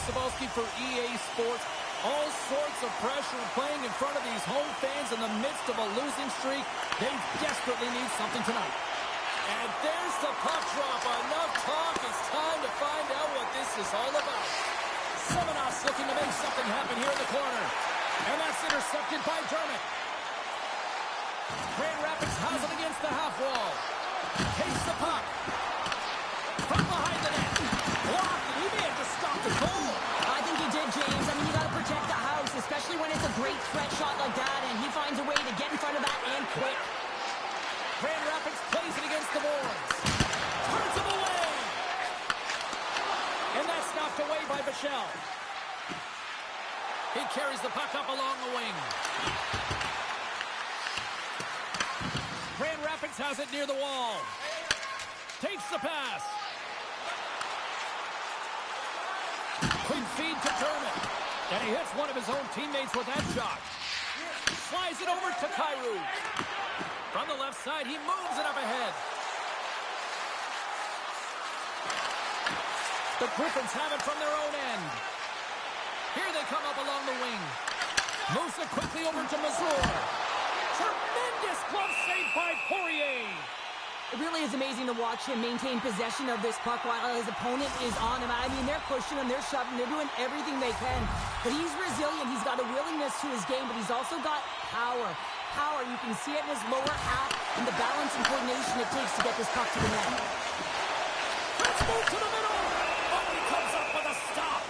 Cebulski for EA Sports. All sorts of pressure playing in front of these home fans in the midst of a losing streak. They desperately need something tonight. And there's the puck drop. Enough talk. It's time to find out what this is all about. Simonos looking to make something happen here in the corner. And that's intercepted by Dermott. Grand Rapids has it against the half wall. Takes the puck. From behind the net. Blocked, and he may have just stopped the goal. I think he did, James. I mean, you got to protect the house, especially when it's a great threat shot like that, and he finds a way to get in front of that and quick. Grand Rapids plays it against the boards. Turns him away. And that's knocked away by Bichelle. He carries the puck up along the wing. Grand Rapids has it near the wall. Takes the pass. Quick feed to Dermott. And he hits one of his own teammates with that shot. Slides it over to Kyrou. From the left side, he moves it up ahead. The Griffins have it from their own end. Here they come up along the wing. Moves it quickly over to Mazur. Tremendous glove save by Poirier. It really is amazing to watch him maintain possession of this puck while his opponent is on him. I mean, they're pushing him, they're shoving, they're doing everything they can. But he's resilient. He's got a willingness to his game, but he's also got power. Power, you can see it in his lower half and the balance and coordination it takes to get this puck to the net. Let's move to the middle. Oh, he comes up with a stop.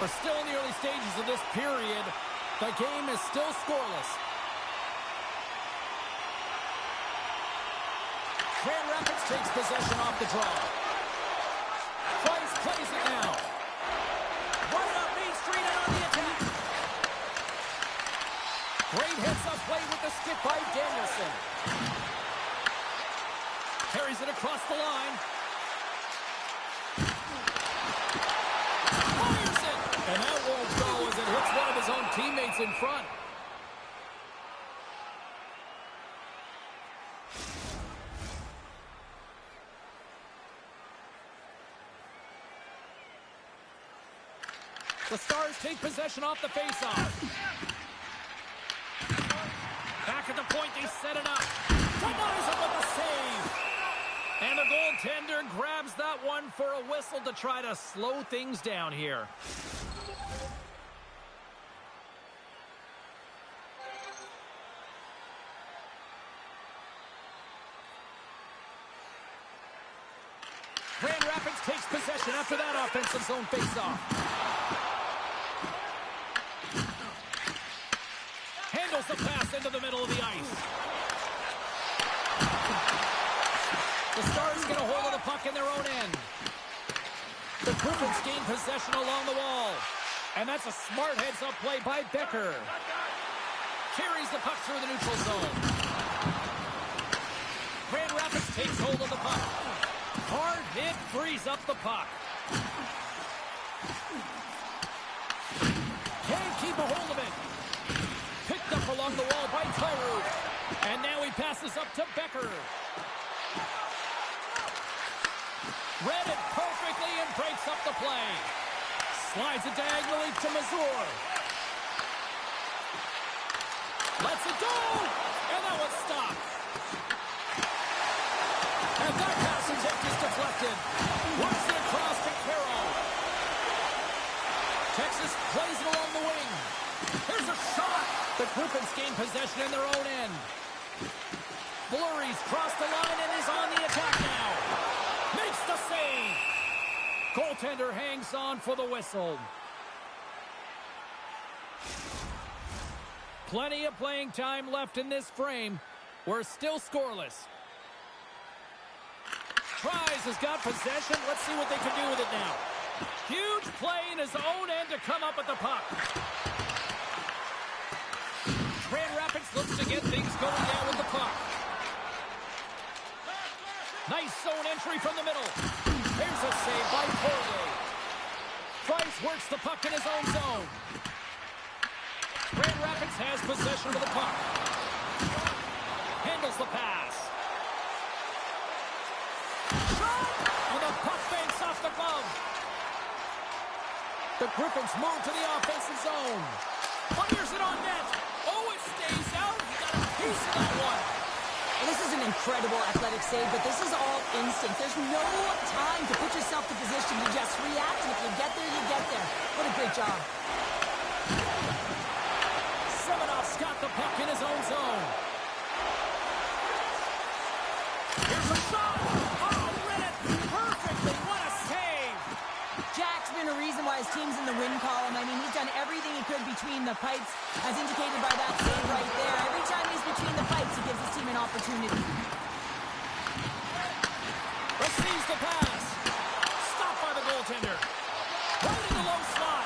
We're still in the early stages of this period. The game is still scoreless. Grand Rapids takes possession off the draw. Price plays it now. Running up Main Street and on the attack. Great hits up play with the stick by Danielson. Carries it across the line. Fires it! And that won't go as it hits one of his own teammates in front. The Stars take possession off the faceoff. Back at the point, they set it up. Denies it with a save. And the goaltender grabs that one for a whistle to try to slow things down here. Grand Rapids takes possession after that offensive zone faceoff. Handles the pass into the middle of the ice. The Stars get a hold of the puck in their own end. The Griffins gain possession along the wall. And that's a smart heads-up play by Becker. Carries the puck through the neutral zone. Grand Rapids takes hold of the puck. Hard hit frees up the puck. Can't keep a hold of it. Picked up along the wall by Kyrou. And now he passes up to Becker. Read it perfectly and breaks up the play. Slides it diagonally to Mazur. Lets it go! And that one's stopped. And that passage is deflected. Works it across to Caro. Texas plays it along the wing. Here's a shot. The Griffins gain possession in their own end. Fleury's crossed the line and is on the attack now. Makes the save. Goaltender hangs on for the whistle. Plenty of playing time left in this frame. We're still scoreless. Tries, has got possession. Let's see what they can do with it now. Huge play in his own end to come up with the puck. Grand Rapids looks to get things going down with the puck. Nice zone entry from the middle. There's a save by Poirier. Price works the puck in his own zone. Grand Rapids has possession of the puck. Handles the pass. The Griffins move to the offensive zone. Fires it on net. Oh, it stays out. He got a piece of that one. Well, this is an incredible athletic save, but this is all instinct. There's no time to put yourself in position. You just react, and if you get there, you get there. What a great job. Semenoff's got the puck in his own zone. Here's a shot. Oh, read it perfectly. What a save. Jack's been a reason why his team's in the win column. I mean, he's done everything he could between the pipes, as indicated by that save right there. Every time he's between the pipes, he gives his team an opportunity. Receives the pass. Stopped by the goaltender. Right in the low slot.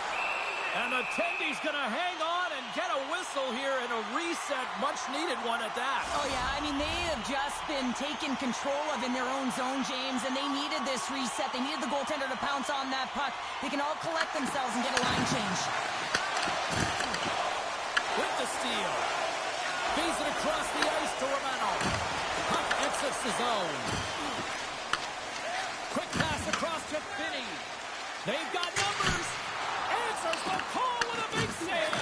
And the Tendy's going to hang on and get a whistle here and a reset. Much needed one at that. Oh, yeah. I mean, they have just been taken control of in their own zone, James, and they needed this reset. They needed the goaltender to pounce on that puck. They can all collect themselves and get a line change. With the steal. Feeds it across the ice to Romano. Puck exits the zone. Quick pass across to Finney. They've got numbers. Answers the call with a big save.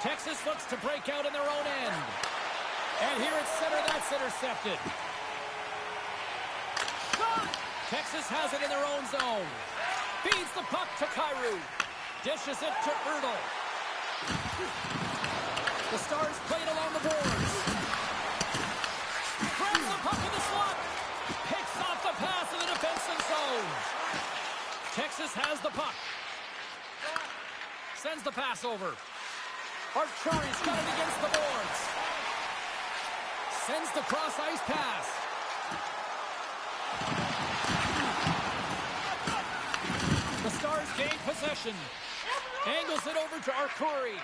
Texas looks to break out in their own end. And here at center, that's intercepted. Shot! Texas has it in their own zone. Feeds the puck to Kyrou. Dishes it to Ertl. The Stars play it along the boards. Grabs the puck in the slot. Picks off the pass in the defensive zone. Texas has the puck. Sends the pass over. Archari's got it against the boards. Sends the cross-ice pass. The Stars gain possession. Angles it over to Arcuri.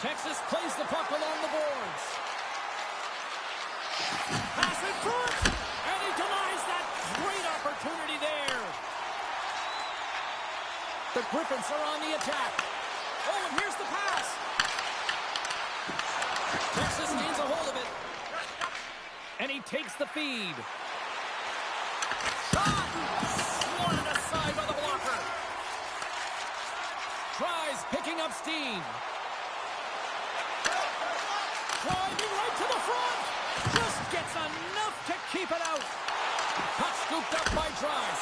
Texas plays the puck along the boards. Pass in front. And he denies that great opportunity there. The Griffins are on the attack. Oh, and here's the pass. Texas gains a hold of it. And he takes the feed. Shot! Swatted aside by the blocker. Tries picking up steam. Driving right to the front. Just gets enough to keep it out. Puck scooped up by Tries.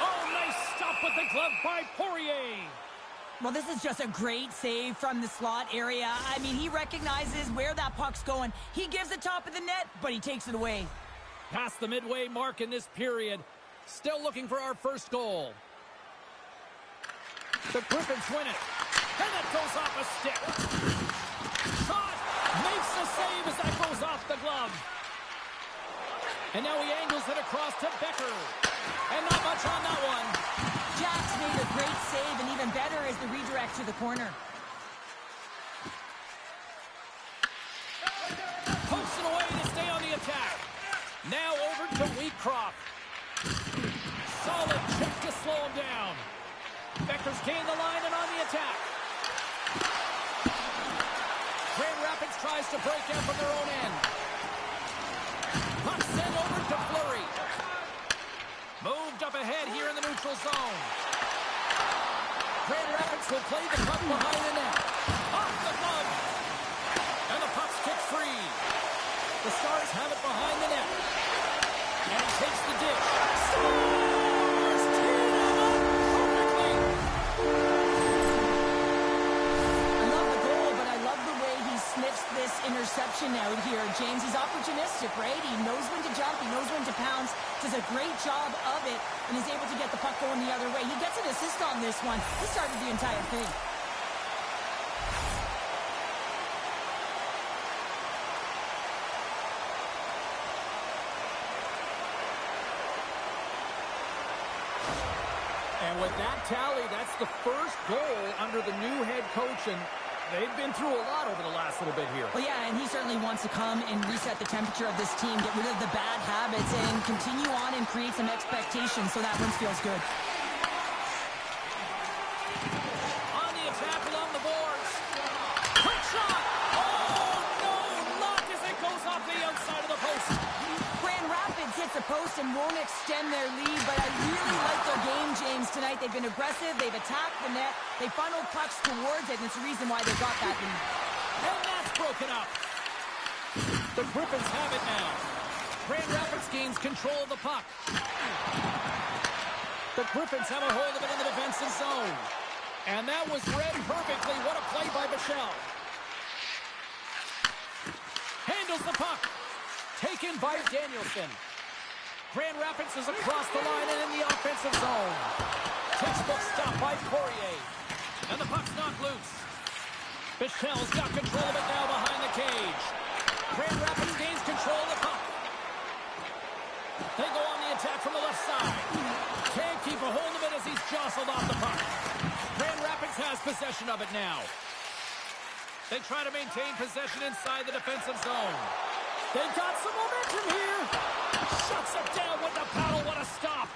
Oh, nice stop with the glove by Poirier. Well, this is just a great save from the slot area. I mean, he recognizes where that puck's going. He gives it top of the net, but he takes it away. Past the midway mark in this period. Still looking for our first goal. The Griffins win it. And it goes off a stick. Shot! Makes the save as that goes off the glove. And now he angles it across to Becker. And not much on that one. Jack's made a great save, and even better is the redirect to the corner. Pokes it away to stay on the attack. Now over to Wheatcroft. Solid check to slow him down. Becker's gained the line and on the attack. Grand Rapids tries to break out from their own end. Puck sent over to Fleury. Moved up ahead here in the neutral zone. Grand Rapids will play the puck behind the net. Off the glove. And the puck's kicked free. The Stars have it behind the net. And he takes the dish. Stars teed him up perfectly. I love the goal, but I love the way he sniffs this interception out here, James. He's opportunistic, right? He knows when to jump. He knows when to pounce. Does a great job of it, and is able to get the puck going the other way. He gets an assist on this one. He started the entire thing. And with that tally, that's the first goal under the new head coach, and they've been through a lot over the last little bit here. Well, yeah, and he certainly wants to come and reset the temperature of this team, get rid of the bad habits, and continue on and create some expectations, so that one feels good. On the attack along the boards. Quick shot! Oh, no! Lock as it goes off the outside of the post. Grand Rapids hits a post and won't extend their lead, but I really like their game, James, tonight. They've been aggressive. They've attacked the net. They funneled pucks towards it, and it's the reason why they got that lead. And that's broken up. The Griffins have it now. Grand Rapids gains control of the puck. The Griffins have a hold of it in the defensive zone. And that was read perfectly. What a play by Michelle. Handles the puck. Taken by Danielson. Grand Rapids is across the line and in the offensive zone. Textbook stop by Poirier. And the puck's knocked loose. Michelle's got control of it now behind the cage. Grand Rapids gains control of the puck. They go on the attack from the left side. Can't keep a hold of it as he's jostled off the puck. Grand Rapids has possession of it now. They try to maintain possession inside the defensive zone. They've got some momentum here. Shuts it down with the paddle. What a stop.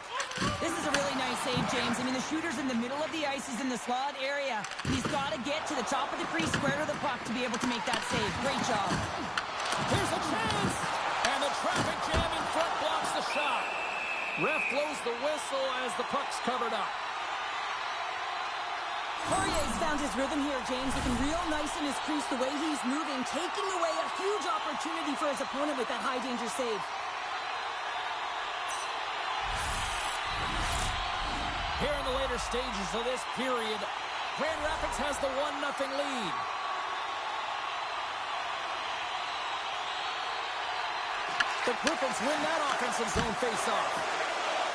This is a really nice save, James. I mean, the shooter's in the middle of the ice. He's in the slot area. He's got to get to the top of the crease, square to the puck to be able to make that save. Great job. Here's a chance. And the traffic jam in front blocks the shot. Ref blows the whistle as the puck's covered up. Poirier's found his rhythm here, James. Looking real nice in his crease, the way he's moving, taking away a huge opportunity for his opponent with that high-danger save. Here in the later stages of this period, Grand Rapids has the 1-0 lead. The Griffins win that offensive zone face-off.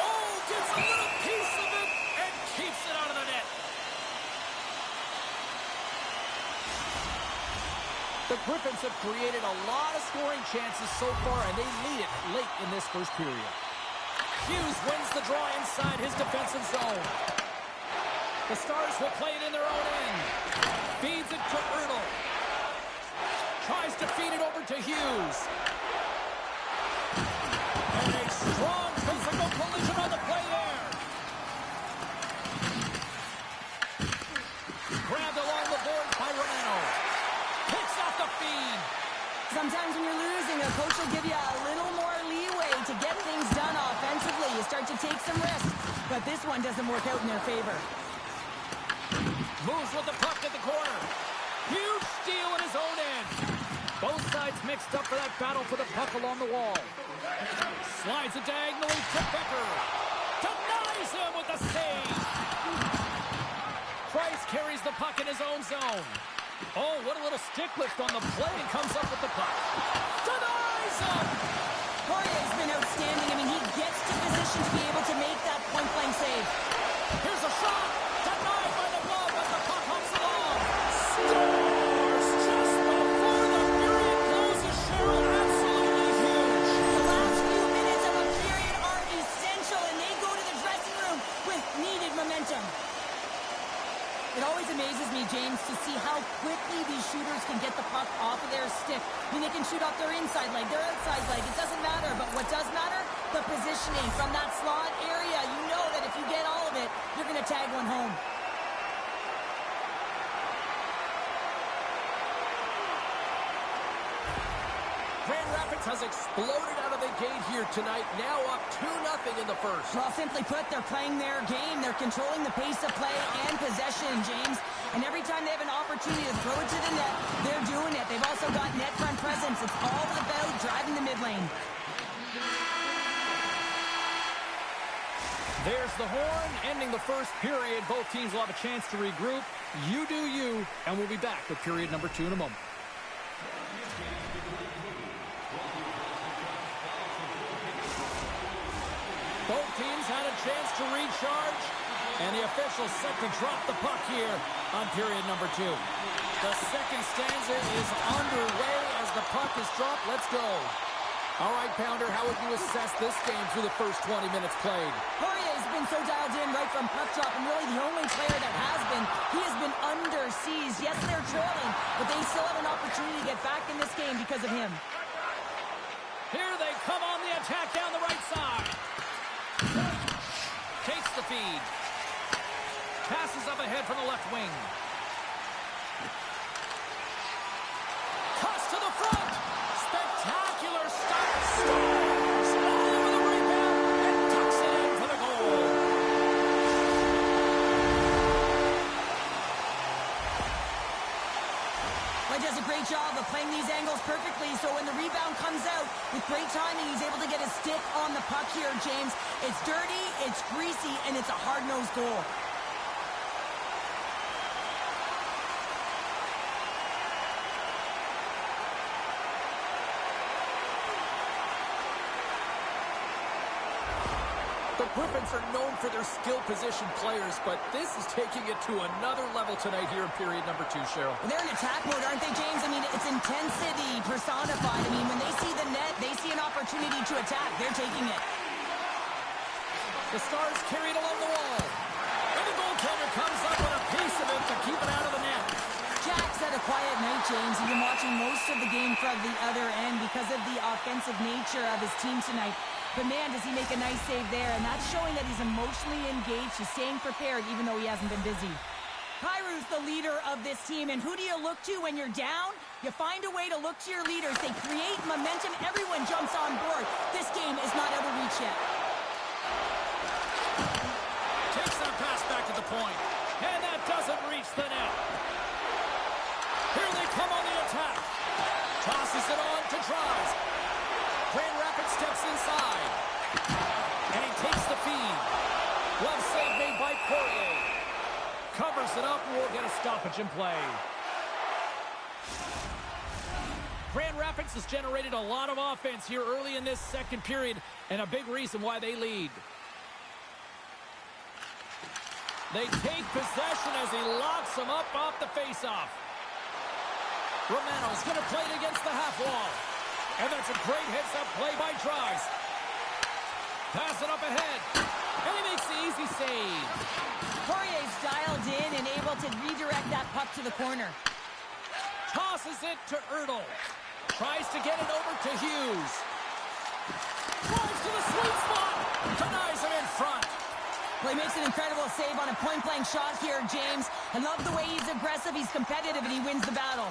Oh, gets a little piece of it and keeps it out of the net. The Griffins have created a lot of scoring chances so far, and they lead it late in this first period. Hughes wins the draw inside his defensive zone. The Stars will play it in their own end. Feeds it to Erdl. Tries to feed it over to Hughes. And a strong physical collision on the play there. Grabbed along the boards by Romano. Picks off the feed. Sometimes when you're losing, a coach will give you a little more leeway to get things done offensively. You start to take some risks, but this one doesn't work out in their favor. Moves with the puck at the corner. Huge steal in his own end. Both sides mixed up for that battle for the puck along the wall. Slides it diagonally to Becker. Denies him with the save. Price carries the puck in his own zone. Oh, what a little stick lift on the play, and comes up with the puck. Denies him! Poirier's been outstanding. I mean, he gets to position to be able to make that point-blank save. Here's a shot! Denied by the glove as the puck humps along. Scores just before the period closes, Cheryl. Absolutely huge. The last few minutes of a period are essential, and they go to the dressing room with needed momentum. It always amazes me, James, to see how quickly these shooters can get the puck off of their stick. I mean, they can shoot off their inside leg, their outside leg. It doesn't matter, but what does matter? The positioning from that slot area. You know that if you get all of it, you're going to tag one home. Grand Rapids has exploded out of the gate here tonight, now up 2-0 in the first. Well, simply put, they're playing their game. They're controlling the pace of play and possession, James. And every time they have an opportunity to throw it to the net, they're doing it. They've also got net front presence. It's all about driving the mid lane. There's the horn, ending the first period. Both teams will have a chance to regroup. You do you, and we'll be back with period number 2 in a moment. Both teams had a chance to recharge, and the officials set to drop the puck here on period number 2. The second stanza is underway as the puck is dropped. Let's go. All right, Pounder, how would you assess this game through the first 20 minutes played? Poirier's been so dialed in right from puck drop, and really the only player that has been. He has been under siege. Yes, they're trailing, but they still have an opportunity to get back in this game because of him. Here they come on the attack down the right side. Takes the feed. Passes up ahead from the left wing. Cuts to the front. Spectacular stop. Stars all over the rebound. great job of playing these angles perfectly, so when the rebound comes out, with great timing, he's able to get his stick on the puck here, James. It's dirty, it's greasy, and it's a hard-nosed goal. The Griffins are known for their skill position players, but this is taking it to another level tonight here in period number 2, Cheryl. They're in attack mode, aren't they, James? I mean, it's intensity personified. I mean, when they see the net, they see an opportunity to attack. They're taking it. The Stars carry it along the wall. And the goaltender comes up with a piece of it to keep it out of the net. Jack's had a quiet night, James. He's been watching most of the game from the other end because of the offensive nature of his team tonight. But, man, does he make a nice save there. And that's showing that he's emotionally engaged. He's staying prepared, even though he hasn't been busy. Kairu's the leader of this team. And who do you look to when you're down? You find a way to look to your leaders. They create momentum. Everyone jumps on board. This game is not out of reach yet. Takes that pass back to the point. And that doesn't reach the net. Here they come on the attack. Tosses it on to Tries. Grand Rapids steps inside. And he takes the feed. Well save made by Poirier. Covers it up and we'll get a stoppage in play. Grand Rapids has generated a lot of offense here early in this second period, and a big reason why they lead. They take possession as he locks them up off the faceoff. Romano's going to play it against the half wall. And that's a great heads-up play by Tries. Pass it up ahead. And he makes the easy save. Poirier's dialed in and able to redirect that puck to the corner. Tosses it to Ertl. Tries to get it over to Hughes. Drives to the sweet spot. Denies him in front. Well, he makes an incredible save on a point-blank shot here, James. I love the way he's aggressive, he's competitive, and he wins the battle.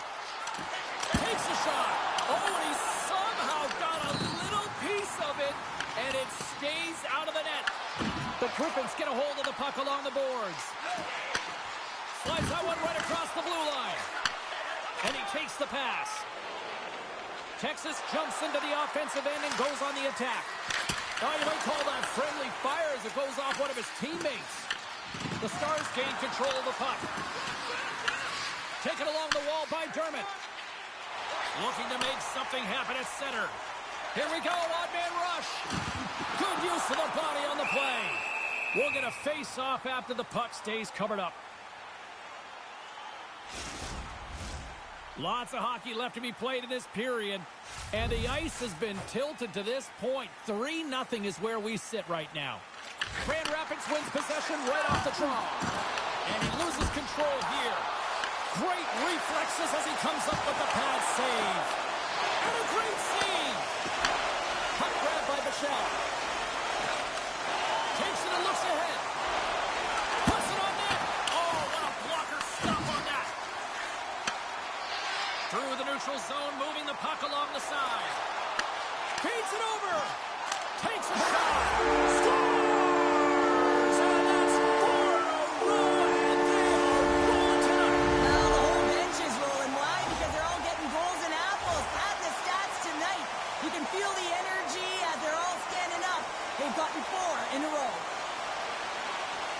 Takes a shot. Oh, and he somehow got a little piece of it, and it stays out of the net. The Griffins get a hold of the puck along the boards. Slides that one right across the blue line. And he takes the pass. Texas jumps into the offensive end and goes on the attack. Now you might call that friendly fire as it goes off one of his teammates. The Stars gain control of the puck. Taken along the wall by Dermott. Looking to make something happen at center. Here we go, odd-man rush. Good use of the body on the play. We'll get a face-off after the puck stays covered up. Lots of hockey left to be played in this period. And the ice has been tilted to this point. 3-0 is where we sit right now. Grand Rapids wins possession right off the draw. And he loses control here. Great reflexes as he comes up with the pad save. And a great save. Puck grab by Michelle. Takes it and looks ahead. Puts it on net. Oh, what a blocker stop on that. Through the neutral zone, moving the puck along the side. Feeds it over. Takes a shot. Scores! And that's 4 in a row, and they are rolling tonight. Well, the whole bench is rolling. Why? Because they're all getting goals and apples. Add the stats tonight. You can feel the energy as they're all standing up. They've gotten 4 in a row.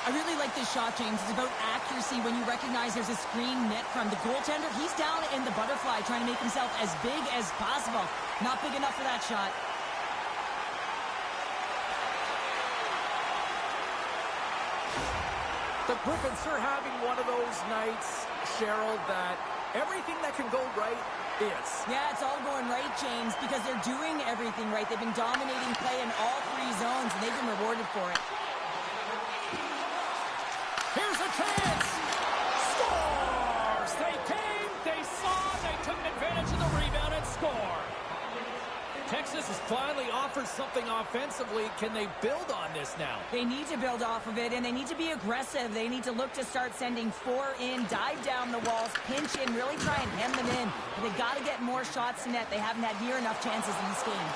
I really like this shot, James. It's about accuracy when you recognize there's a screen net from the goaltender. He's down in the butterfly trying to make himself as big as possible. Not big enough for that shot. The Griffins are having one of those nights, Cheryl, that everything that can go right is. Yeah, it's all going right, James, because they're doing everything right. They've been dominating play in all 3 zones, and they've been rewarded for it. Here's a chance. Scores! They came, they saw, they took advantage of the rebound and scored. Texas has finally offered something offensively. Can they build on this now? They need to build off of it, and they need to be aggressive. They need to look to start sending 4 in, dive down the walls, pinch in, really try and hem them in. But they've got to get more shots to net. They haven't had near enough chances in this game.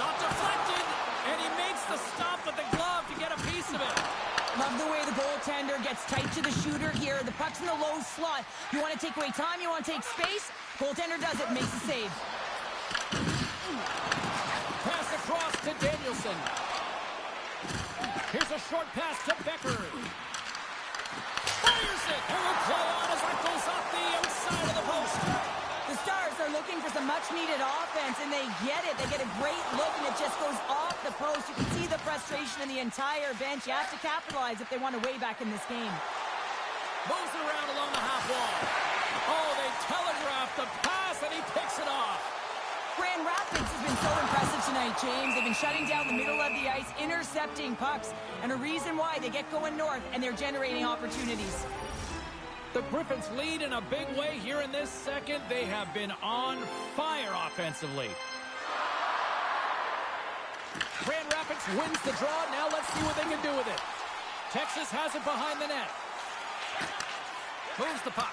Shot deflected, and he makes the stop with the glove to get a piece of it. Love the way the goaltender gets tight to the shooter here. The puck's in the low slot. You want to take away time, you want to take space. Goaltender does it, makes the save. Pass across to Danielson. Here's a short pass to Becker. Fires it. And the play on as that goes off the outside of the post. The Stars are looking for some much-needed offense, and they get it. They get a great look, and it just goes off the post. You can see the frustration in the entire bench. You have to capitalize if they want to weigh back in this game. Moves it around along the half wall. Oh, they telegraph the pass, and he picks it off. Grand Rapids has been so impressive tonight, James. They've been shutting down the middle of the ice, intercepting pucks, and a reason why they get going north, and they're generating opportunities. The Griffins lead in a big way here in this second. They have been on fire offensively. Grand Rapids wins the draw. Now let's see what they can do with it. Texas has it behind the net. Moves the puck.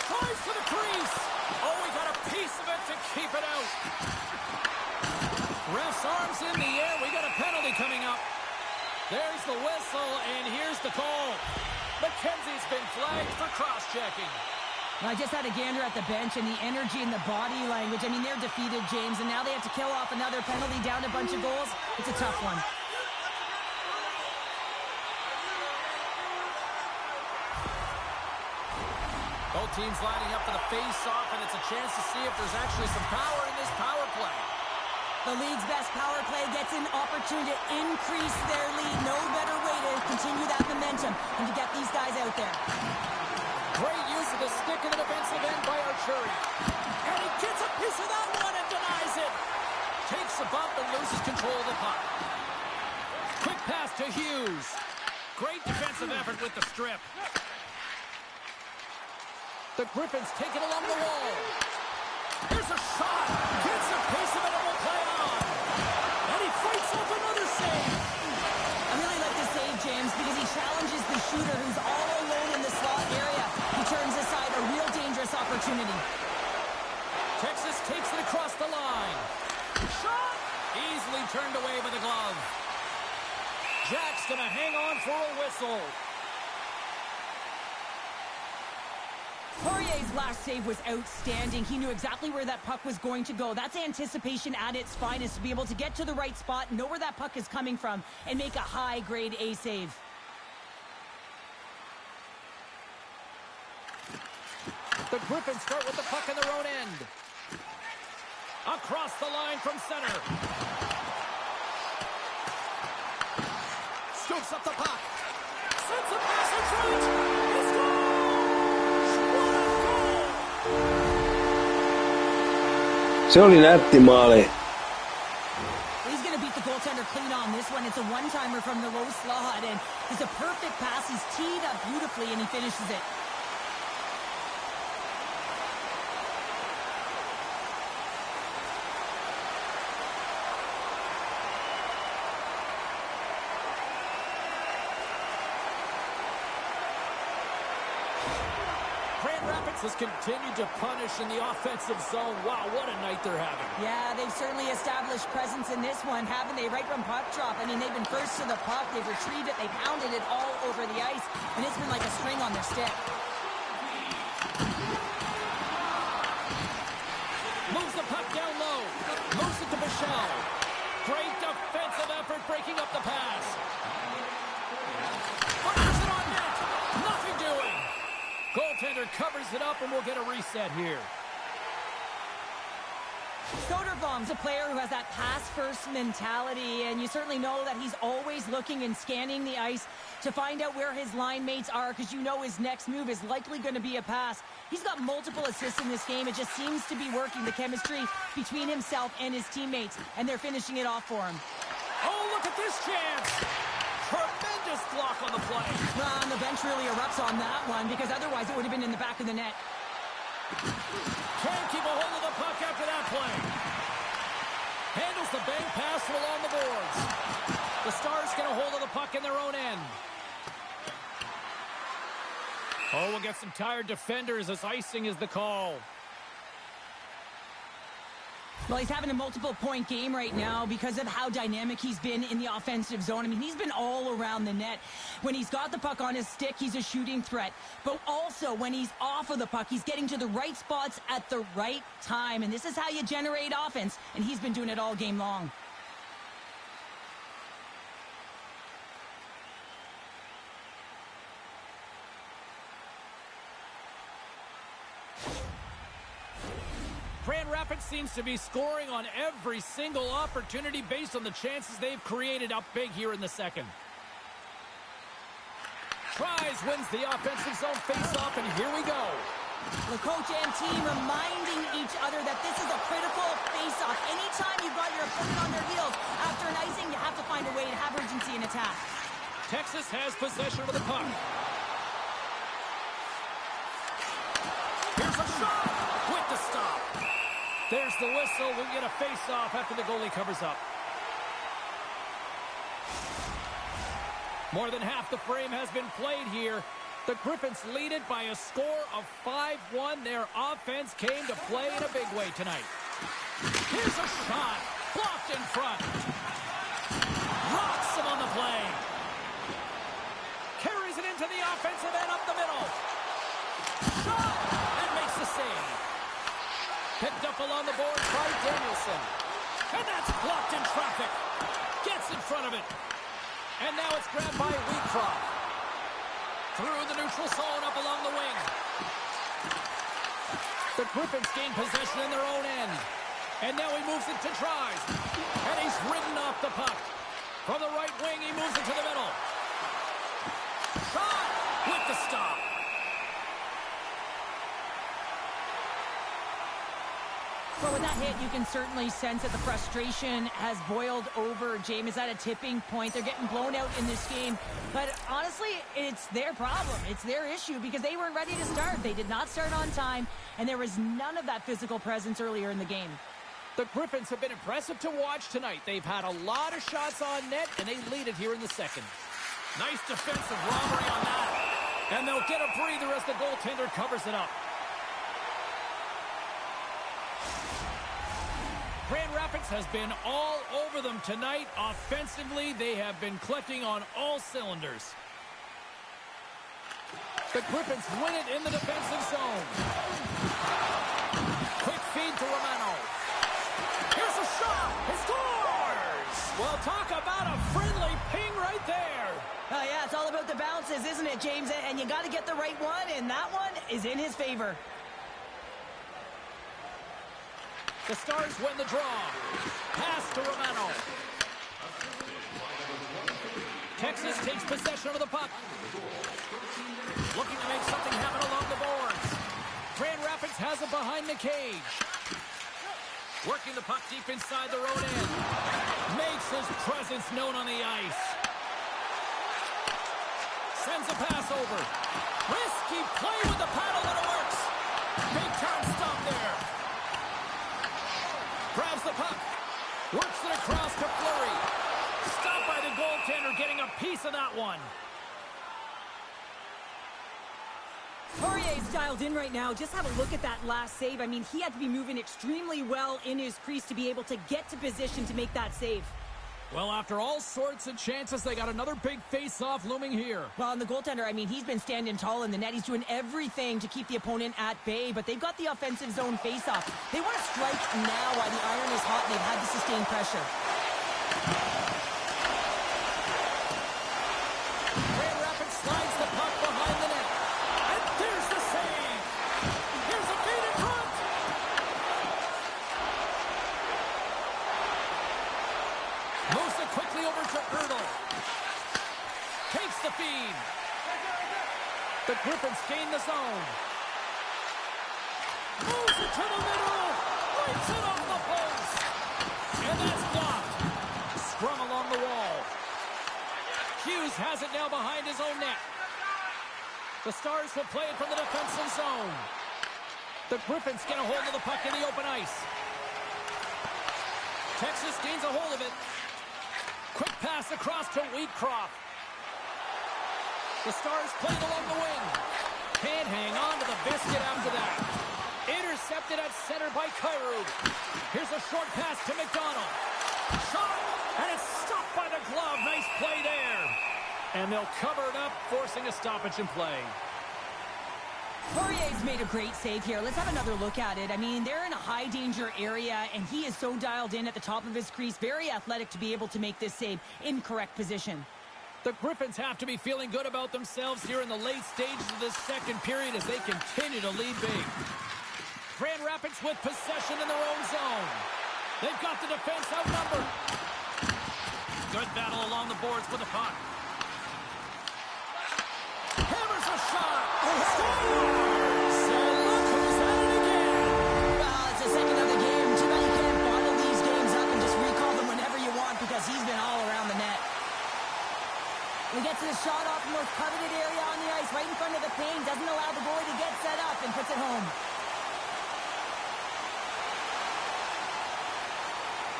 Tries to the crease. Oh, we got a piece of it to keep it out. Ref's arms in the air. We got a penalty coming up. There's the whistle, and here's the call. McKenzie's been flagged for cross-checking. I just had a gander at the bench, and the energy and the body language. I mean, they're defeated, James, and now they have to kill off another penalty, down a bunch of goals. It's a tough one. Both teams lining up for the face-off, and it's a chance to see if there's actually some power in this power play. The league's best power play gets an opportunity to increase their lead. No better way to continue that momentum and to get these guys out there. Great use of the stick in the defensive end by Archuri. And he gets a piece of that one and denies it. Takes a bump and loses control of the puck. Quick pass to Hughes. Great defensive effort with the strip. The Griffins take it along the wall. Here's a shot. Gets a piece of it and will play on. And he fights off another save. I really like this save, James, because he challenges the shooter who's all alone in the slot area. He turns aside a real dangerous opportunity. Texas takes it across the line. Shot! Easily turned away by the glove. Jack's going to hang on for a whistle. Poirier's last save was outstanding. He knew exactly where that puck was going to go. That's anticipation at its finest, to be able to get to the right spot, know where that puck is coming from, and make a high-grade A save. The Griffins start with the puck in their own end. Across the line from center. Scoops up the puck. Sends a pass in front. He scores! Se oli nätti maali. He's going to beat the goaltender clean on this one. It's a one-timer from the low slot, and it's a perfect pass. He's teed up beautifully, and he finishes it. Has continued to punish in the offensive zone. Wow, what a night they're having. Yeah, they've certainly established presence in this one, haven't they? Right from puck drop. I mean, they've been first to the puck. They've retrieved it. They've pounded it all over the ice, and it's been like a string on their stick. Moves the puck down low. Moves it to Michelle. Great defensive effort breaking up the pass. Fires it on net. Nothing doing. Goaltender covers it up, and we'll get a reset here. Soderblom's a player who has that pass-first mentality, and you certainly know that he's always looking and scanning the ice to find out where his line mates are, because you know his next move is likely going to be a pass. He's got multiple assists in this game. It just seems to be working, the chemistry between himself and his teammates, and they're finishing it off for him. Oh, look at this chance. Tremendous block on the play. Well, and the bench really erupts on that one, because otherwise it would have been in the back of the net. Can't keep a hold of the puck after that play. Handles the bank pass along the boards. The Stars get a hold of the puck in their own end. Oh, we'll get some tired defenders as icing is the call. Well, he's having a multiple-point game right now because of how dynamic he's been in the offensive zone. I mean, he's been all around the net. When he's got the puck on his stick, he's a shooting threat. But also, when he's off of the puck, he's getting to the right spots at the right time. And this is how you generate offense, and he's been doing it all game long. Grand Rapids seems to be scoring on every single opportunity based on the chances they've created up big here in the second. Tries, wins the offensive zone face-off, and here we go. The coach and team reminding each other that this is a critical face-off. Anytime you've got your opponent on their heels after an icing, you have to find a way to have urgency in attack. Texas has possession of the puck. Here's a shot with the stop. There's the whistle. We'll get a face-off after the goalie covers up. More than half the frame has been played here. The Griffins lead it by a score of 5-1. Their offense came to play in a big way tonight. Here's a shot. Blocked in front. Rocks him on the play. Carries it into the offensive end up the middle. Shot! And makes the save. Picked up along the boards by Danielson. And that's blocked in traffic. Gets in front of it. And now it's grabbed by Wheatcroft. Through the neutral zone up along the wing. The Griffins gain possession in their own end. And now he moves it to tries. And he's ridden off the puck. From the right wing, he moves it to the middle. Shot with the stop. Well, with that hit, you can certainly sense that the frustration has boiled over. James, at a tipping point. They're getting blown out in this game. But honestly, it's their problem. It's their issue because they weren't ready to start. They did not start on time, and there was none of that physical presence earlier in the game. The Griffins have been impressive to watch tonight. They've had a lot of shots on net, and they lead it here in the second. Nice defensive robbery on that. And they'll get a breather as the goaltender covers it up. Grand Rapids has been all over them tonight. Offensively, they have been clicking on all cylinders. The Griffins win it in the defensive zone. Quick feed to Romano. Here's a shot. He scores! Well, talk about a friendly ping right there. Oh, yeah, it's all about the bounces, isn't it, James? And you got to get the right one, and that one is in his favor. The Stars win the draw. Pass to Romano. Texas takes possession of the puck. Looking to make something happen along the boards. Grand Rapids has it behind the cage. Working the puck deep inside their own end. Makes his presence known on the ice. Sends a pass over. Risky play with the paddle, and it works. Big time stop there. Grabs the puck. Works it across to Fleury. Stopped by the goaltender, getting a piece of that one. Poirier's dialed in right now. Just have a look at that last save. I mean, he had to be moving extremely well in his crease to be able to get to position to make that save. Well, after all sorts of chances, they got another big face-off looming here. Well, and the goaltender, I mean, he's been standing tall in the net. He's doing everything to keep the opponent at bay, but they've got the offensive zone face-off. They want to strike now while the iron is hot, and they've had to sustain pressure. Grand Rapids slides the puck behind the net. And there's the save. Here's a feed in front. Moves it quickly over to Erdl. Takes the feed. The Griffins gain the zone. Moves it to the middle. Rips it off the post. And that's blocked. Scrum along the wall. Hughes has it now behind his own net. The Stars will play it from the defensive zone. The Griffins get a hold of the puck in the open ice. Texas gains a hold of it. Quick pass across to Wheatcroft. The Stars play it along the wing. Can't hang on to the biscuit after that. Intercepted at center by Kyrou. Here's a short pass to McDonald. Shot, and it's stopped by the glove. Nice play there. And they'll cover it up, forcing a stoppage in play. Poirier's made a great save here. Let's have another look at it. I mean, they're in a high-danger area, and he is so dialed in at the top of his crease. Very athletic to be able to make this save in correct position. The Griffins have to be feeling good about themselves here in the late stages of this second period as they continue to lead big. Grand Rapids with possession in their own zone. They've got the defense outnumbered. Good battle along the boards for the puck. Hammers a shot. Scores! So look who's at it again. Well, it's the second of the game. Too bad you can't bottle these games up and just recall them whenever you want because he's been all around the net. We get to the shot off the most coveted area on the ice, right in front of the paint. Doesn't allow the goalie to get set up and puts it home.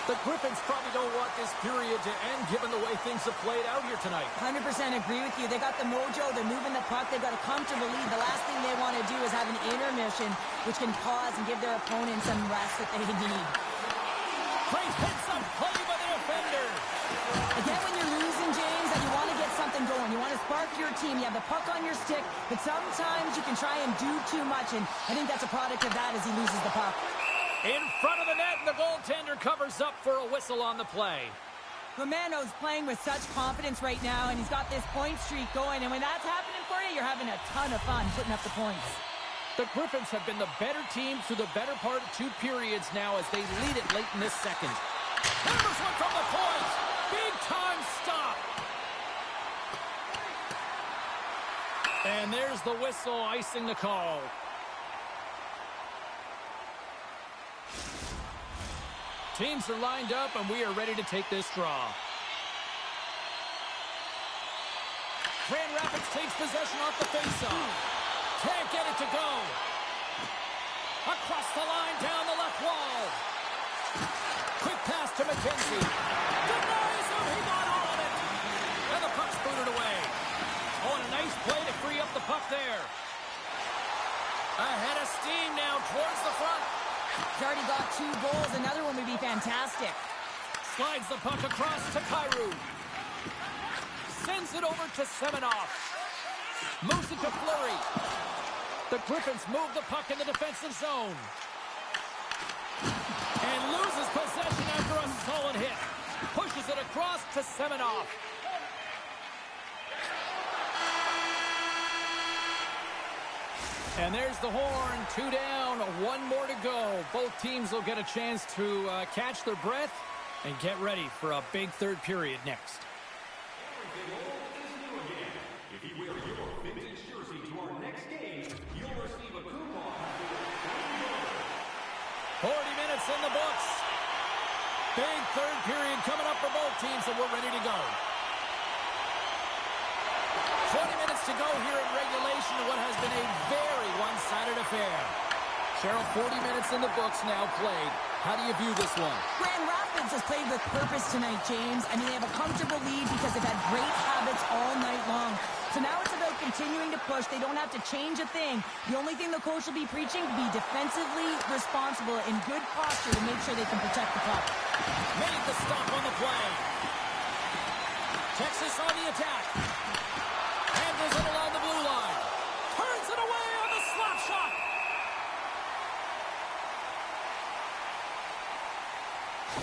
The Griffins probably don't want this period to end given the way things have played out here tonight. 100% agree with you. They got the mojo. They're moving the puck. They've got a comfortable lead. The last thing they want to do is have an intermission, which can pause and give their opponent some rest that they need. Great heads-up play by the offender. Again, when you're losing, James, and you want to get something going, you want to spark your team, you have the puck on your stick, but sometimes you can try and do too much, and I think that's a product of that as he loses the puck. In front of the net, and the goaltender covers up for a whistle on the play. Romano's playing with such confidence right now, and he's got this point streak going, and when that's happening for you, you're having a ton of fun putting up the points. The Griffins have been the better team through the better part of two periods now as they lead it late in this second. Hammers one from the point. Big time stop. And there's the whistle icing the call. Teams are lined up, and we are ready to take this draw. Grand Rapids takes possession off the faceoff. Can't get it to go. Across the line, down the left wall. Quick pass to McKenzie. Denies him, he got all of it. And the puck's booted away. Oh, and a nice play to free up the puck there. Ahead of steam now towards the front. He's already got 2 goals. Another one would be fantastic. Slides the puck across to Kyrou. Sends it over to Semenoff. Moves it to Fleury. The Griffins move the puck in the defensive zone. And loses possession after a solid hit. Pushes it across to Semenoff. And there's the horn. 2 down, 1 more to go. Both teams will get a chance to catch their breath and get ready for a big third period next. If you wear your vintage jersey to our next game, you'll receive a coupon for 40 minutes in the books. Big third period coming up for both teams, and we're ready to go. 20 minutes to go here in regulation of what has been a very one-sided affair. Cheryl, 40 minutes in the books now played. How do you view this one? Grand Rapids has played with purpose tonight, James. I mean, they have a comfortable lead because they've had great habits all night long. So now it's about continuing to push. They don't have to change a thing. The only thing the coach will be preaching, be defensively responsible in good posture to make sure they can protect the puck. Made the stop on the play. Texas on the attack. Handles it along the blue line. Turns it away on the slap shot.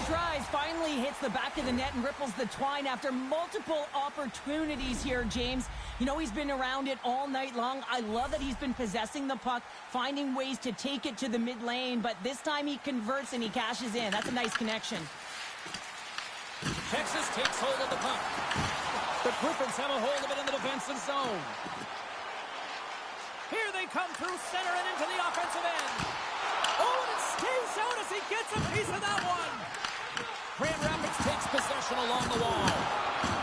Tries, finally hits the back of the net and ripples the twine after multiple opportunities here, James. You know, he's been around it all night long. I love that he's been possessing the puck, finding ways to take it to the mid lane, but this time he converts and he cashes in. That's a nice connection. Texas takes hold of the puck. The Griffins have a hold of it in the defensive zone. Here they come through center and into the offensive end. Oh, and it stays out as he gets a piece of that one. Grand Rapids takes possession along the wall.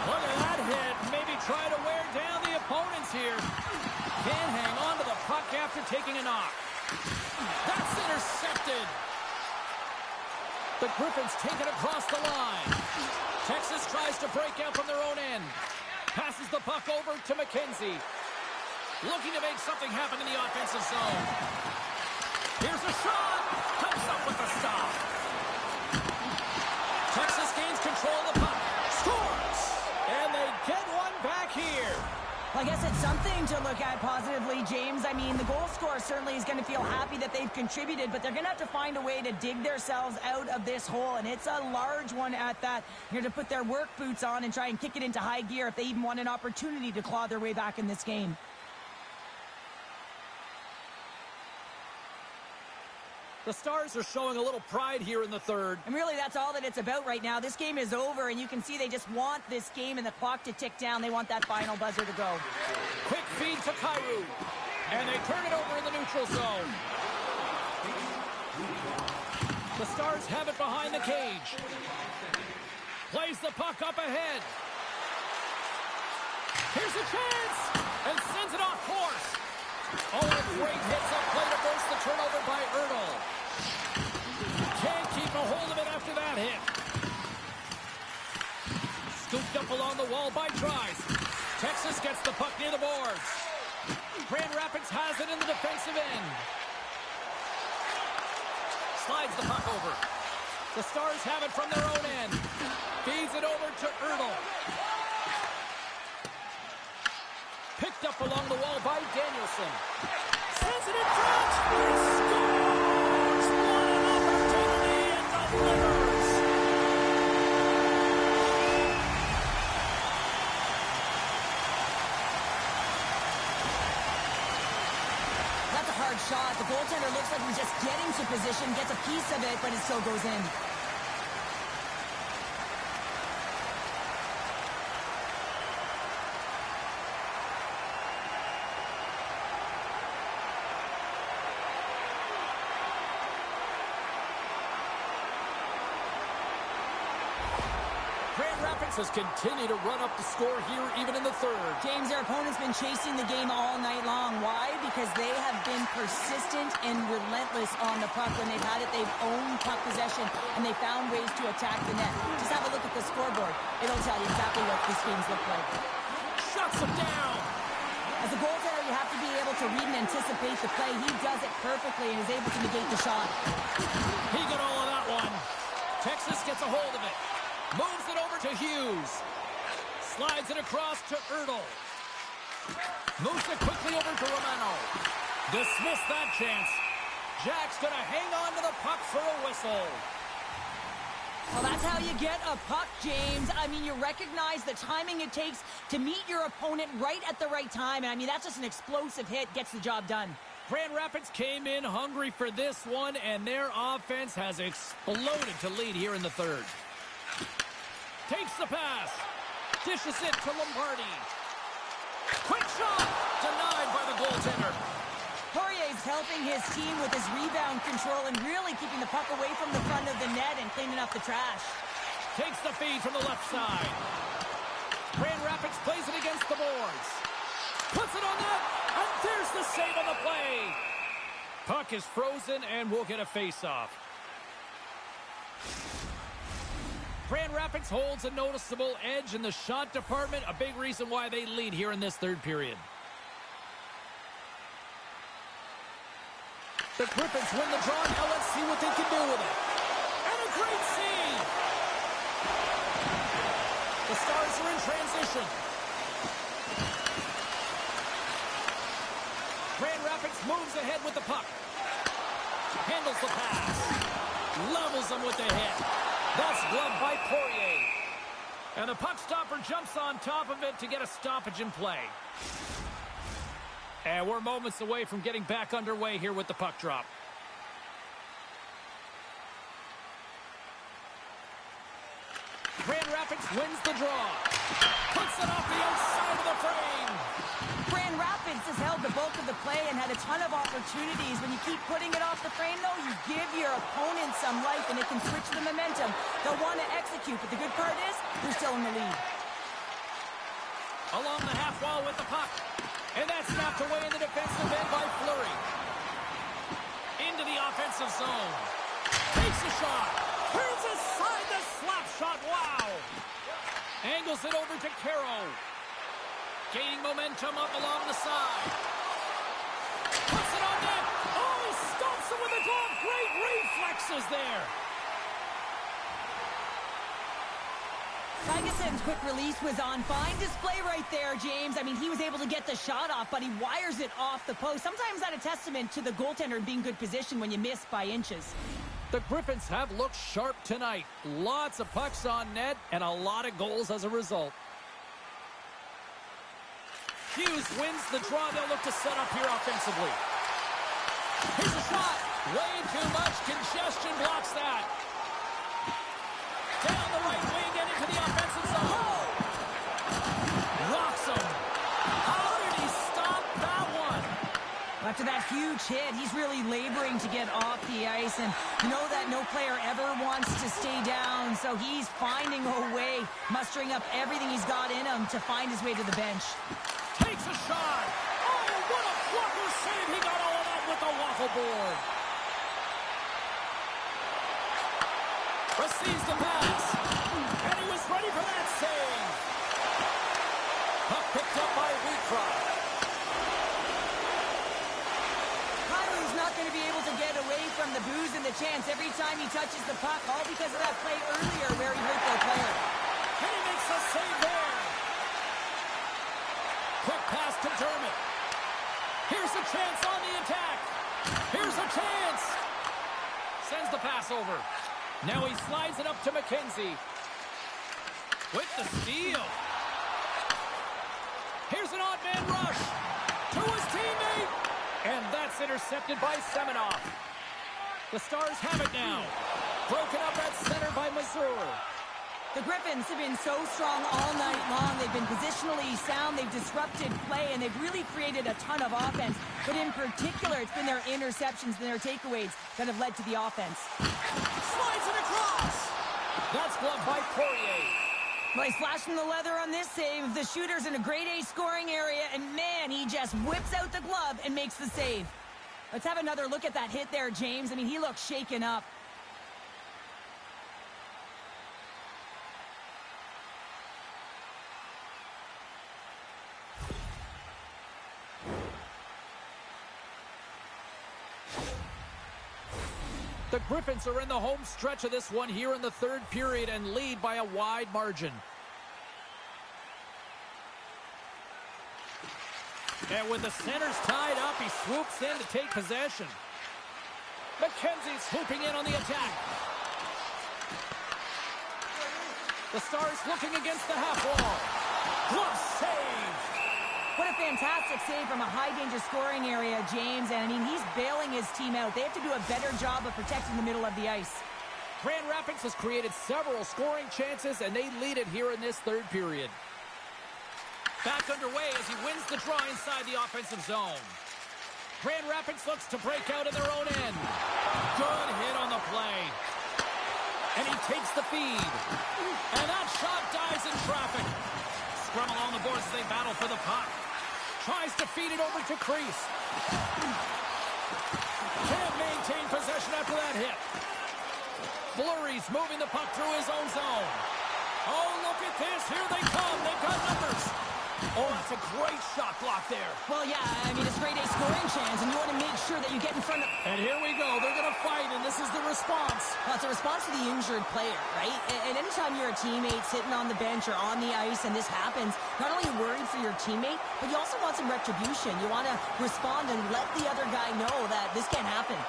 Look at that hit. Maybe try to wear down the opponents here. Can't hang on to the puck after taking a knock. That's intercepted. The Griffins take it across the line. Texas tries to break out from their own end. Passes the puck over to McKenzie. Looking to make something happen in the offensive zone. Here's a shot. Comes up with the stop. Texas gains control of the puck. Scores! And they get one back here. Well, I guess it's something to look at positively, James. I mean, the goal scorer certainly is going to feel happy that they've contributed, but they're going to have to find a way to dig themselves out of this hole, and it's a large one at that. They're going to put their work boots on and try and kick it into high gear if they even want an opportunity to claw their way back in this game. The Stars are showing a little pride here in the third. And really, that's all that it's about right now. This game is over, and you can see they just want this game and the clock to tick down. They want that final buzzer to go. Quick feed to Kyrou. And they turn it over in the neutral zone. The Stars have it behind the cage. Plays the puck up ahead. Here's a chance! And sends it off course. Oh, a great hits up play to burst the turnover by Erdl. Can't keep a hold of it after that hit. Scooped up along the wall by Trice. Texas gets the puck near the boards. Grand Rapids has it in the defensive end. Slides the puck over. The Stars have it from their own end. Feeds it over to Erdl. Picked up along the wall by Danielson. Sends it in front. He scores! What an opportunity and delivers! That's a hard shot. The goaltender looks like he's just getting to position, gets a piece of it, but it still goes in. Grand Rapids has continued to run up the score here even in the third. James, their opponent's been chasing the game all night long. Why? Because they have been persistent and relentless on the puck. When they've had it, they've owned puck possession, and they found ways to attack the net. Just have a look at the scoreboard. It'll tell you exactly what these games look like. Shuts him down. As a goaltender, you have to be able to read and anticipate the play. He does it perfectly and is able to negate the shot. He got all of that one. Texas gets a hold of it. Moves it over to Hughes. Slides it across to Erdl. Moves it quickly over to Romano. Dismissed that chance. Jack's going to hang on to the puck for a whistle. Well, that's how you get a puck, James. I mean, you recognize the timing it takes to meet your opponent right at the right time. And I mean, that's just an explosive hit. Gets the job done. Grand Rapids came in hungry for this one, and their offense has exploded to lead here in the third. Takes the pass. Dishes it to Lombardi. Quick shot. Denied by the goaltender. Poirier's helping his team with his rebound control and really keeping the puck away from the front of the net and cleaning up the trash. Takes the feed from the left side. Grand Rapids plays it against the boards. Puts it on net, and there's the save on the play. Puck is frozen, and we'll get a face-off. Grand Rapids holds a noticeable edge in the shot department, a big reason why they lead here in this third period. The Griffins win the draw. Now let's see what they can do with it. And a great save! The Stars are in transition. Grand Rapids moves ahead with the puck. Handles the pass. Levels them with the hit. That's gloved by Poirier. And the puck stopper jumps on top of it to get a stoppage in play. And we're moments away from getting back underway here with the puck drop. Grand Rapids wins the draw. Puts it off the outside of the frame. Grand Rapids has held the bulk of the play and had a ton of opportunities. When you keep putting it off the frame, though, you give your opponent some life, and it can switch the momentum. They'll want to execute, but the good part is they're still in the lead. Along the half wall with the puck. And that's snapped away in the defensive end by Fleury. Into the offensive zone. Takes a shot. Turns aside the slap shot. Wow. Angles it over to Caro. Gaining momentum up along the side. Puts it on net. Oh, he stops him with a glove. Great reflexes there. Ferguson's quick release was on fine display right there, James. I mean, he was able to get the shot off, but he wires it off the post. Sometimes that's a testament to the goaltender being good position when you miss by inches. The Griffins have looked sharp tonight. Lots of pucks on net and a lot of goals as a result. Hughes wins the draw. They'll look to set up here offensively. Here's a shot. Way too much congestion blocks that. Down the right wing and into the offensive zone. Rocks him. How did he stop that one? After that huge hit, he's really laboring to get off the ice, and you know that no player ever wants to stay down, so he's finding a way, mustering up everything he's got in him to find his way to the bench. Takes a shot. Oh, what a blocker save. He got all of that with the waffle board. Receives the pass. And he was ready for that save. Puck picked up by Wheatcroft. Kyler's not going to be able to get away from the booze and the chance every time he touches the puck, all because of that play earlier where he hurt their player. And he makes a save there. Quick pass to Dermott. Here's a chance on the attack. Here's a chance. Sends the pass over. Now he slides it up to McKenzie. With the steal. Here's an odd man rush. To his teammate. And that's intercepted by Semenoff. The Stars have it now. Broken up at center by Mazur. The Griffins have been so strong all night long. They've been positionally sound. They've disrupted play, and they've really created a ton of offense. But in particular, it's been their interceptions and their takeaways that have led to the offense. Slides it across. That's gloved by Poirier. Well, he's flashing the leather on this save. The shooter's in a grade A scoring area, and man, he just whips out the glove and makes the save. Let's have another look at that hit there, James. I mean, he looks shaken up. The Griffins are in the home stretch of this one here in the third period and lead by a wide margin. And with the centers tied up, he swoops in to take possession. McKenzie's swooping in on the attack. The Stars looking against the half wall. Glove save. What a fantastic save from a high-danger scoring area, James. And, I mean, he's bailing his team out. They have to do a better job of protecting the middle of the ice. Grand Rapids has created several scoring chances, and they lead it here in this third period. Back underway as he wins the draw inside the offensive zone. Grand Rapids looks to break out in their own end. Good hit on the play. And he takes the feed. And that shot dives in traffic. Scrum along the boards as they battle for the puck. Tries to feed it over to Crease. Can't maintain possession after that hit. Fleury's moving the puck through his own zone. Oh, look at this. Here they come. They've got numbers. Oh, that's a great shot block there. Well, yeah, I mean, it's grade A scoring chance, and you want to make sure that you get in front of... And here we go. They're going to fight, and this is the response. Well, it's a response to the injured player, right? And anytime you're a teammate sitting on the bench or on the ice and this happens, not only are you worried for your teammate, but you also want some retribution. You want to respond and let the other guy know that this can't happen.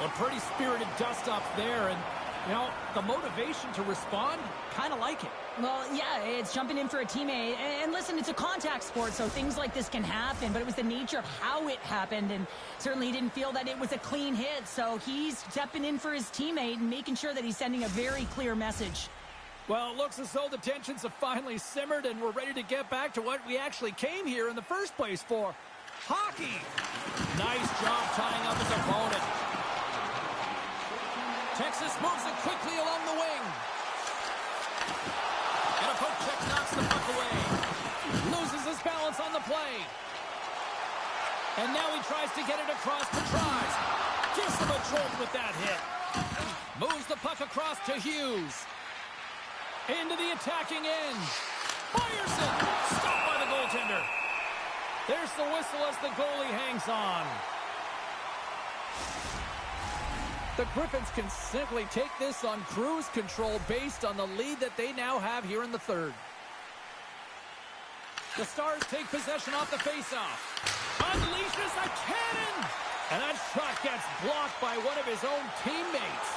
A pretty spirited dust-up there, and, you know, the motivation to respond, kind of like it. Well, yeah, it's jumping in for a teammate. And listen, it's a contact sport, so things like this can happen, but it was the nature of how it happened, and certainly he didn't feel that it was a clean hit, so he's stepping in for his teammate and making sure that he's sending a very clear message. Well, it looks as though the tensions have finally simmered, and we're ready to get back to what we actually came here in the first place for. Hockey! Nice job tying up his opponent. Texas moves it quickly along the wing. And a poke check knocks the puck away. Loses his balance on the play. And now he tries to get it across. Tries. Gives him a jolt with that hit. Moves the puck across to Hughes. Into the attacking end. Fires it. Stopped by the goaltender. There's the whistle as the goalie hangs on. The Griffins can simply take this on cruise control based on the lead that they now have here in the third. The Stars take possession off the faceoff. Unleashes a cannon! And that shot gets blocked by one of his own teammates.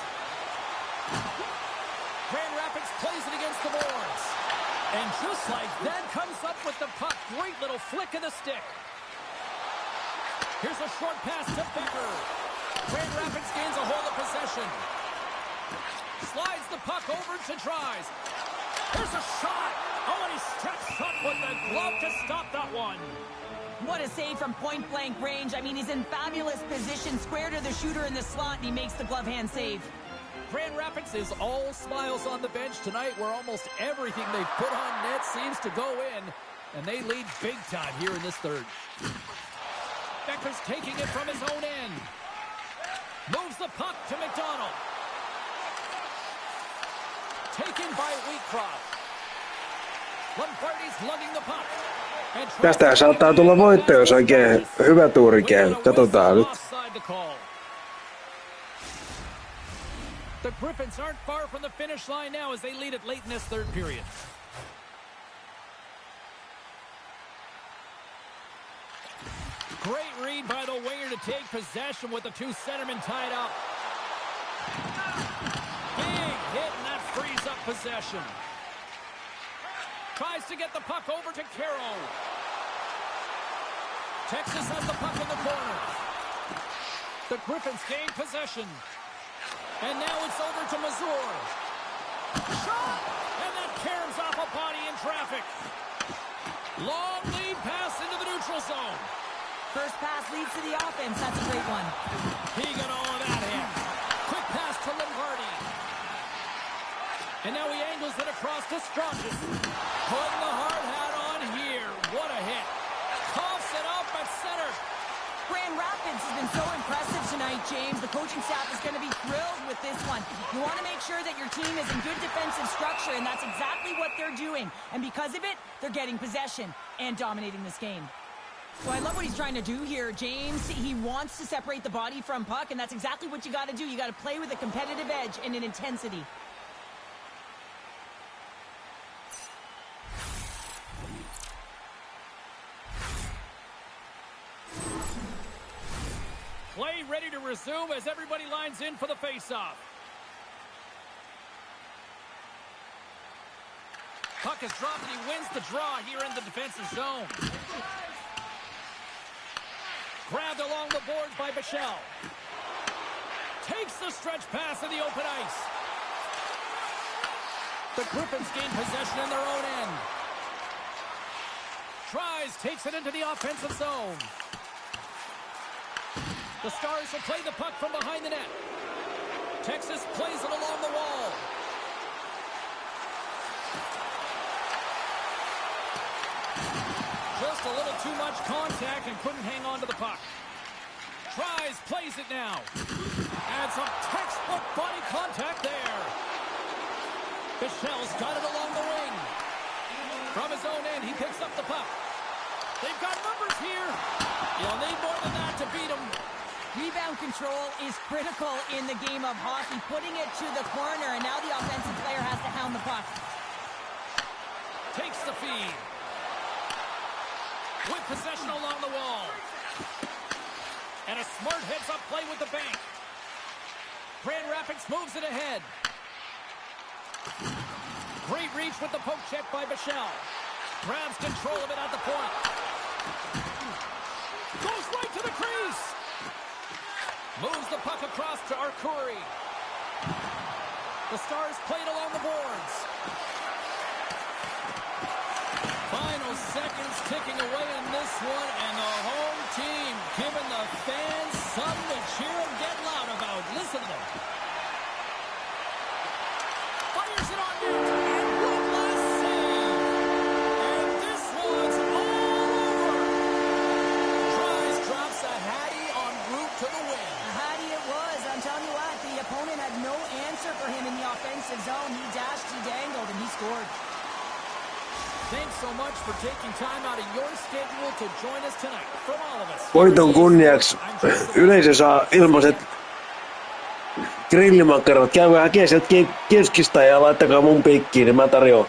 Grand Rapids plays it against the boards. And just like that, comes up with the puck. Great little flick of the stick. Here's a short pass to Becker. Grand Rapids gains a hold of possession. Slides the puck over to Tries. Here's a shot. Oh, and he steps up with the glove to stop that one. What a save from point-blank range. I mean, he's in fabulous position, square to the shooter in the slot, and he makes the glove hand save. Grand Rapids is all smiles on the bench tonight, where almost everything they've put on net seems to go in, and they lead big time here in this third. Becker's taking it from his own end. Moves the puck to McDonald. Taken by Wheatcroft. Lombardi's lugging the puck. Tästä saattaa tulla voitto, jos oikein hyvä tuuri käy. Katsotaan nyt. The Griffins aren't far from the finish line now as they lead it late in this third period. Great read by the winger to take possession with the two centermen tied up. Big hit, and that frees up possession. Tries to get the puck over to Caro. Texas has the puck in the corner. The Griffins gain possession. And now it's over to Mazur. Shot! And that caroms off a body in traffic. Long lead pass into the neutral zone. First pass leads to the offense. That's a great one. He got all of that in. Quick pass to Lombardi. And now he angles it across to Strongest. Putting the hard hat on here. What a hit. Coughs it up at center. Grand Rapids has been so impressive tonight, James. The coaching staff is going to be thrilled with this one. You want to make sure that your team is in good defensive structure, and that's exactly what they're doing. And because of it, they're getting possession and dominating this game. Well, I love what he's trying to do here, James. He wants to separate the body from puck, and that's exactly what you got to do. You got to play with a competitive edge and an intensity. Play ready to resume as everybody lines in for the faceoff. Puck is dropped and he wins the draw here in the defensive zone. Grabbed along the boards by Bichelle. Takes the stretch pass in the open ice. The Griffins gain possession in their own end. Tries, takes it into the offensive zone. The Stars will play the puck from behind the net. Texas plays it along the wall. Just a little too much contact and couldn't hang on to the puck. Tries, plays it now. And some textbook body contact there. Bichelle's got it along the wing. From his own end, he picks up the puck. They've got numbers here. You'll need more than that to beat them. Rebound control is critical in the game of hockey. Putting it to the corner, and now the offensive player has to hound the puck. Takes the feed. With possession along the wall. And a smart heads-up play with the bank. Grand Rapids moves it ahead. Great reach with the poke check by Bichelle. Grabs control of it at the point. Goes right to the crease. Moves the puck across to Arcuri. The Stars played along the boards. Final seconds ticking away in this one, and the home team giving the fans something to cheer and get loud about. Listen to them. Fires it on net, and one last save. And this one's all over. Tries, drops a hattie en route to the win. Hattie it was. I'm telling you what, the opponent had for taking time out of your schedule to join us tonight. From all of us. Voiton kunniaksi yleisö saa ilmaiset grillimakarat. Käykää sieltä keskistä ja laittakaa mun piikkiin, niin mä tarjoan